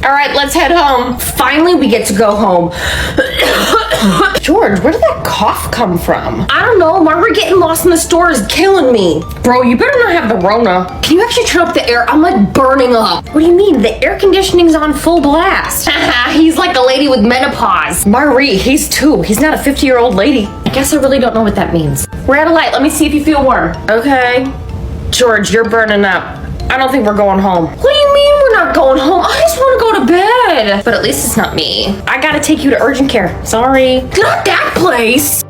All right, let's head home. Finally, we get to go home. George, where did that cough come from? I don't know. Margaret getting lost in the store is killing me. Bro, you better not have the Rona. Can you actually turn up the air? I'm like burning up. What do you mean? The air conditioning's on full blast. He's like a lady with menopause. Marie, he's 2. He's not a 50-year-old lady. I guess I really don't know what that means. We're at a light. Let me see if you feel warm. Okay. George, you're burning up. I don't think we're going home. What do you mean we're not going home? I just want to go to bed. But at least it's not me. I gotta take you to urgent care. Sorry. Not that place.